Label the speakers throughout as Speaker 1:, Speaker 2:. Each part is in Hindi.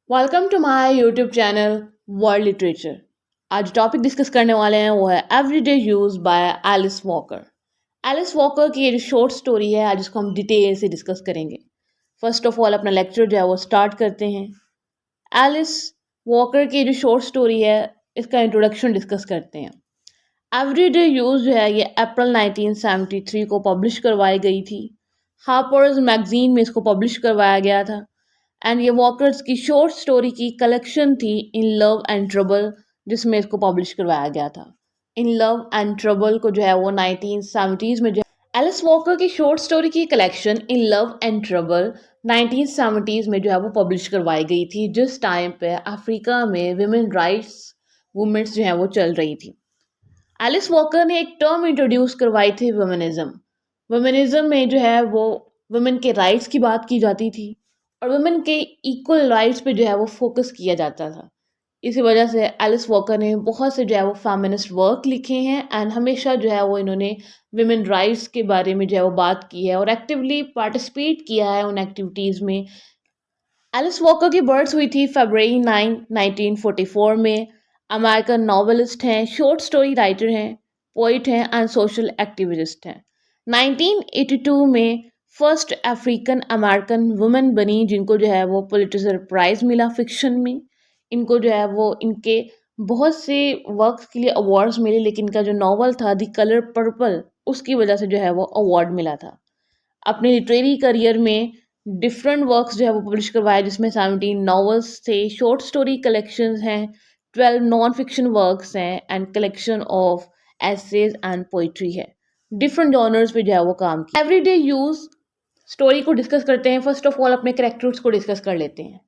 Speaker 1: Welcome to my YouTube channel world literature. आज टॉपिक डिस्कस करने वाले हैं वो है everyday use by Alice Walker. Alice Walker की ये जो शॉर्ट स्टोरी है आज इसको हम डिटेल से डिस्कस करेंगे। फर्स्ट ऑफ ऑल अपना लेक्चर जो है वो स्टार्ट करते हैं। एलिस वॉकर की जो शॉर्ट स्टोरी है इसका इंट्रोडक्शन डिस्कस करते हैं। एवरीडे यूज जो है ये अप्रैल 1973 को पब्लिश करवाई गई थी। हार्पर्स मैगजीन में इसको पब्लिश करवाया गया था एंड ये वॉकर्स की शॉर्ट स्टोरी की कलेक्शन थी इन लव एंड ट्रबल, जिसमें इसको पब्लिश करवाया गया था। इन लव एंड ट्रबल को जो है वो 1970s में जो एलिस वॉकर की शॉर्ट स्टोरी की collection in love and trouble 1970s में जो है वो पब्लिश करवाई गई थी, जिस टाइम पे अफ्रीका में विमेन राइट्स मूवमेंट्स जो है वो चल रही थी। एलिस वॉकर ने एक टर्म इंट्रोड्यूस करवाई थी वुमेनिज्म। वुमेनिज्म में जो है वो वुमेन के राइट्स की बात की जाती थी और वुमेन के इक्वल राइट्स पे जो है वो फोकस किया जाता था। इसी वजह से एलिस वॉकर ने बहुत से जो है वो फेमिनिस्ट वर्क लिखे हैं एंड हमेशा जो है वो इन्होंने वुमेन राइट्स के बारे में जो है वो बात की है और एक्टिवली पार्टिसिपेट किया है उन एक्टिविटीज़ में। एलिस वॉकर की बर्थ हुई थी फरवरी 9 1944 में। अमेरिकन नॉवेलिस्ट हैं, शॉर्ट स्टोरी राइटर हैं, पोइट हैं एंड सोशल एक्टिविस्ट हैं। 1982 में फर्स्ट अफ्रीकन अमेरिकन वुमेन बनी जिनको जो है वो पुलिट्जर प्राइज़ मिला फिक्शन में। इनको जो है वो इनके बहुत से वर्क्स के लिए अवार्ड्स मिले, लेकिन इनका जो नॉवल था द कलर पर्पल उसकी वजह से जो है वो अवार्ड मिला था। अपने लिटरेरी करियर में डिफरेंट वर्क्स जो है वो पब्लिश करवाए, जिसमें 17 नॉवेल्स थे, शॉर्ट स्टोरी कलेक्शंस हैं, 12 नॉन फिक्शन वर्क्स हैं and collection of essays and poetry है। डिफरेंट जॉनर्स पे जो है वो काम किया। एवरीडे यूज स्टोरी को डिस्कस करते हैं। फर्स्ट ऑफ ऑल अपने कैरेक्टर्स को डिस्कस कर लेते हैं।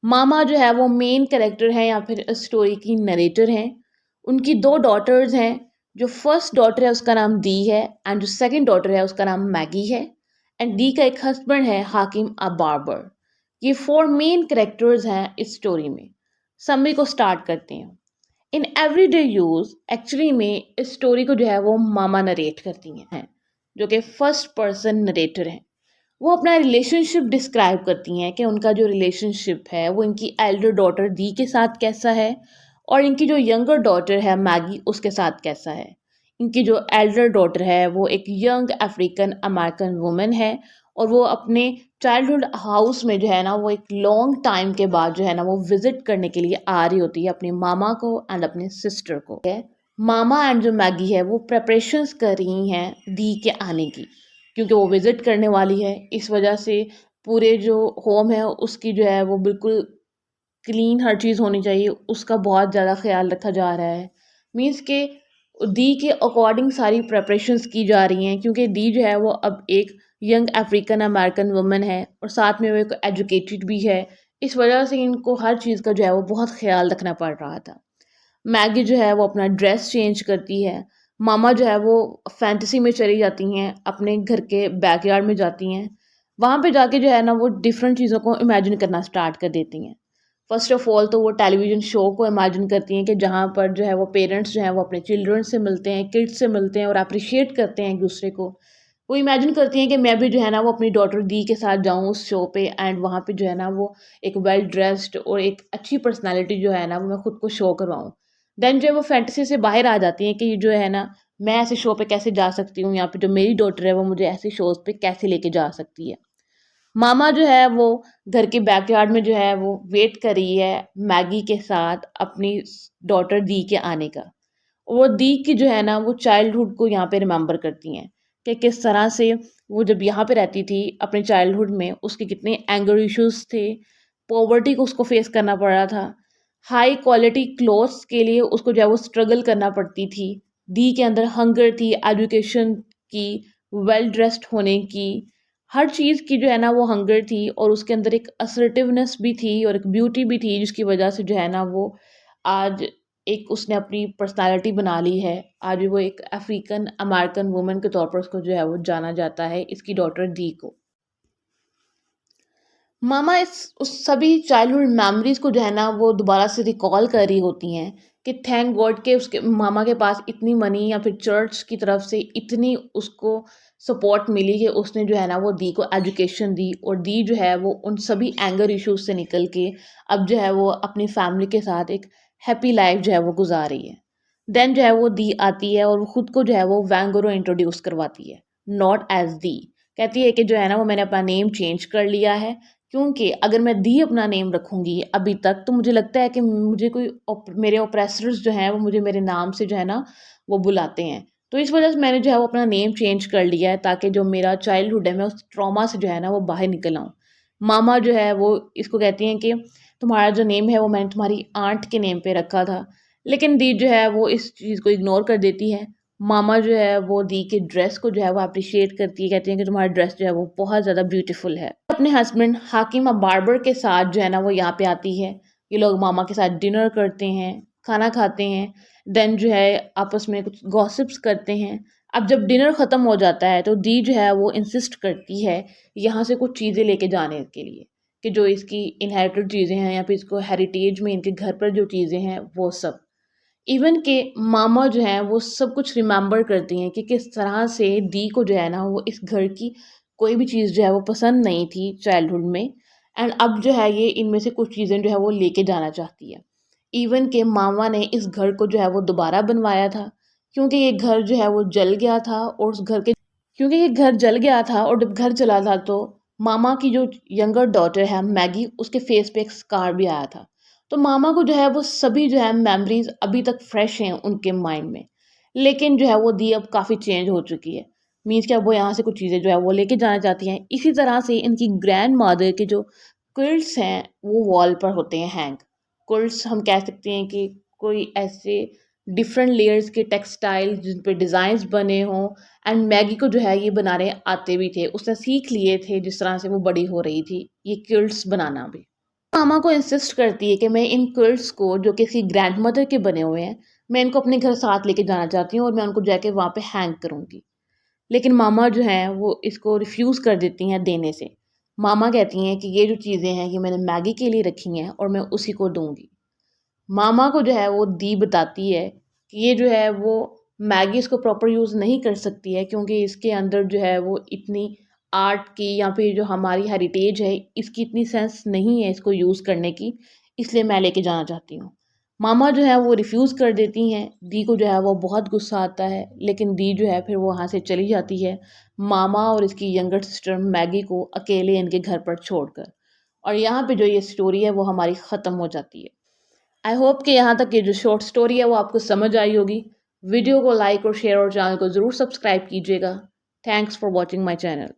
Speaker 1: मामा जो है वो मेन कैरेक्टर है या फिर स्टोरी की नरेटर हैं। उनकी दो डॉटर्स हैं। जो फर्स्ट डॉटर है उसका नाम दी है एंड जो सेकंड डॉटर है उसका नाम मैगी है एंड डी का एक हस्बैंड है हाकिम बार्बर। ये फोर मेन कैरेक्टर्स हैं इस स्टोरी में। समरी को स्टार्ट करते हैं। इन एवरीडे यूज एक्चुअली में इस स्टोरी को जो है वो मामा नरेट करती हैं, जो कि फर्स्ट पर्सन नरेटर हैं। वो अपना रिलेशनशिप डिस्क्राइब करती हैं कि उनका जो रिलेशनशिप है वो इनकी एल्डर डॉटर दी के साथ कैसा है और इनकी जो यंगर डॉटर है मैगी उसके साथ कैसा है। इनकी जो एल्डर डॉटर है वो एक यंग अफ्रीकन अमेरिकन वुमेन है और वो अपने चाइल्डहुड हाउस में जो है ना वो एक लॉन्ग टाइम के बाद जो है ना वो विजिट करने के लिए आ रही होती है अपने मामा को एंड अपने सिस्टर को। मामा एंड जो मैगी है वो प्रेपरेशंस कर रही हैं दी के आने की, क्योंकि वो विज़िट करने वाली है। इस वजह से पूरे जो होम है उसकी जो है वो बिल्कुल क्लीन हर चीज़ होनी चाहिए, उसका बहुत ज़्यादा ख्याल रखा जा रहा है। मीन्स के दी के अकॉर्डिंग सारी प्रेपरेशंस की जा रही हैं, क्योंकि दी जो है वो अब एक यंग अफ्रीकन अमेरिकन वुमन है और साथ में वो एक एजुकेटेड भी है। इस वजह से इनको हर चीज़ का जो है वो बहुत ख्याल रखना पड़ रहा था। मैगी जो है वो अपना ड्रेस चेंज करती है। मामा जो है वो फैंटेसी में चली जाती हैं, अपने घर के बैकयार्ड में जाती हैं। वहाँ पे जाके जो है ना वो डिफरेंट चीज़ों को इमेजिन करना स्टार्ट कर देती हैं। फर्स्ट ऑफ ऑल तो वो टेलीविज़न शो को इमेजिन करती हैं कि जहाँ पर जो है वो पेरेंट्स जो हैं वो अपने चिल्ड्रन से मिलते हैं, किड्स से मिलते हैं और अप्रिशिएट करते हैं एक दूसरे को। वो इमेजिन करती हैं कि मैं भी जो है ना वो अपनी डॉटर दी के साथ जाऊँ उस शो पे एंड वहाँ पे जो है ना वो एक वेल ड्रेस्ड और एक अच्छी पर्सनैलिटी जो है ना वो मैं खुद को शो करवाऊँ। देन जो है वो फैंटेसी से बाहर आ जाती हैं कि जो है ना मैं ऐसे शो पे कैसे जा सकती हूँ, यहाँ पे जो मेरी डॉटर है वो मुझे ऐसे शोज़ पे कैसे लेके जा सकती है। मामा जो है वो घर के बैकयार्ड में जो है वो वेट कर रही है मैगी के साथ अपनी डॉटर दी के आने का। वो दी की जो है ना वो चाइल्डहुड को यहाँ पे रिमेंबर करती हैं कि किस तरह से वो जब यहाँ पे रहती थी अपने चाइल्डहुड में उसके कितने एंगर इश्यूज थे, पॉवर्टी को उसको फेस करना पड़ रहा था, हाई क्वालिटी क्लोथ्स के लिए उसको जो है वो स्ट्रगल करना पड़ती थी। दी के अंदर हंगर थी एजुकेशन की, वेल ड्रेस्ड होने की, हर चीज़ की जो है ना वो हंगर थी और उसके अंदर एक असर्टिवनेस भी थी और एक ब्यूटी भी थी, जिसकी वजह से जो है ना वो आज एक उसने अपनी पर्सनालिटी बना ली है। आज वो एक अफ्रीकन अमेरिकन वुमन के तौर पर उसको जो है वो जाना जाता है, इसकी डॉटर दी को। मामा इस उस सभी चाइल्डहुड मेमोरीज को जो है ना वो दोबारा से रिकॉल कर रही होती हैं कि थैंक गॉड के उसके मामा के पास इतनी मनी या फिर चर्च की तरफ से इतनी उसको सपोर्ट मिली कि उसने जो है ना वो दी को एजुकेशन दी, और दी जो है वो उन सभी एंगर इश्यूज से निकल के अब जो है वो अपनी फैमिली के साथ एक हैप्पी लाइफ जो है वो गुजार रही है। देन जो है वो दी आती है और वो खुद को जो है वो वैंगोरो इंट्रोड्यूस करवाती है, नॉट एज दी। कहती है कि जो है ना वो मैंने अपना नेम चेंज कर लिया है, क्योंकि अगर मैं दी अपना नेम रखूंगी अभी तक तो मुझे लगता है कि मुझे कोई मेरे ओप्रेसर्स जो हैं वो मुझे मेरे नाम से जो है ना वो बुलाते हैं। तो इस वजह से मैंने जो है वो अपना नेम चेंज कर लिया है, ताकि जो मेरा चाइल्डहुड है मैं उस ट्रॉमा से जो है ना वो बाहर निकल आऊँ। मामा जो है वो इसको कहती हैं कि तुम्हारा जो नेम है वो मैंने तुम्हारी आंट के नेम पे रखा था। लेकिन दी जो है वो इस चीज़ को इग्नोर कर देती है। मामा जो है वो दी के ड्रेस को जो है वो अप्रिशिएट करती है, कहती हैं कि तुम्हारा ड्रेस जो है वो बहुत ज़्यादा ब्यूटीफुल है। अपने हस्बैंड हाकिमा बार्बर के साथ जो है ना वो यहाँ पे आती है। ये लोग मामा के साथ डिनर करते हैं, खाना खाते हैं, देन जो है आपस में कुछ गॉसिप्स करते हैं। अब जब डिनर ख़त्म हो जाता है तो दी जो है वो इंसिस्ट करती है यहाँ से कुछ चीज़ें लेके जाने के लिए, कि जो इसकी इनहेरिटेड चीज़ें हैं या फिर इसको हेरिटेज में इनके घर पर जो चीज़ें हैं वो सब। इवन के मामा जो हैं वो सब कुछ रिमेंबर करती हैं कि किस तरह से दी को जो है ना वो इस घर की कोई भी चीज़ जो है वो पसंद नहीं थी चाइल्डहुड में, एंड अब जो है ये इनमें से कुछ चीज़ें जो है वो लेके जाना चाहती है। इवन के मामा ने इस घर को जो है वो दोबारा बनवाया था, क्योंकि ये घर जो है वो जल गया था, और उस घर के क्योंकि ये घर जल गया था और जब घर चला था तो मामा की जो यंगर डॉटर है मैगी, उसके फेस पे एक स्कार भी आया था। तो मामा को जो है वो सभी जो है मेमोरीज अभी तक फ्रेश हैं उनके माइंड में। लेकिन जो है वो दी अब काफ़ी चेंज हो चुकी है। मीन्स कि अब वो यहाँ से कुछ चीज़ें जो है वो लेके जाना चाहती हैं। इसी तरह से इनकी ग्रैंड मदर के जो क्विल्ट्स हैं वो वॉल पर होते हैं हैंग। क्विल्ट्स हम कह सकते हैं कि कोई ऐसे डिफरेंट लेयर्स के टेक्सटाइल जिन पे डिज़ाइंस बने हों, एंड मैगी को जो है ये बनाने आते भी थे, उसने सीख लिए थे जिस तरह से वो बड़ी हो रही थी ये क्विल्ट्स बनाना भी। मामा को इंसिस्ट करती है कि मैं इन क्विल्ट्स को जो किसी ग्रैंडमदर के बने हुए हैं मैं इनको अपने घर साथ लेके जाना चाहती हूँ और मैं उनको जाके वहाँ पे हैंग करूँगी। लेकिन मामा जो हैं वो इसको रिफ्यूज़ कर देती हैं देने से। मामा कहती हैं कि ये जो चीज़ें हैं ये मैंने मैगी के लिए रखी हैं और मैं उसी को दूँगी। मामा को जो है वो दी बताती है कि ये जो है वो मैगी इसको प्रॉपर यूज़ नहीं कर सकती है, क्योंकि इसके अंदर जो है वो इतनी आर्ट की या फिर जो हमारी हेरिटेज है इसकी इतनी सेंस नहीं है इसको यूज़ करने की, इसलिए मैं लेके जाना चाहती हूँ। मामा जो है वो रिफ्यूज़ कर देती हैं। दी को जो है वो बहुत गुस्सा आता है, लेकिन दी जो है फिर वो वहाँ से चली जाती है, मामा और इसकी यंगर सिस्टर मैगी को अकेले इनके घर पर छोड़कर। और यहाँ पे जो ये स्टोरी है वो हमारी ख़त्म हो जाती है। आई होप कि यहाँ तक की जो शॉर्ट स्टोरी है वो आपको समझ आई होगी। वीडियो को लाइक और शेयर और चैनल को ज़रूर सब्सक्राइब कीजिएगा। Thanks for watching my channel.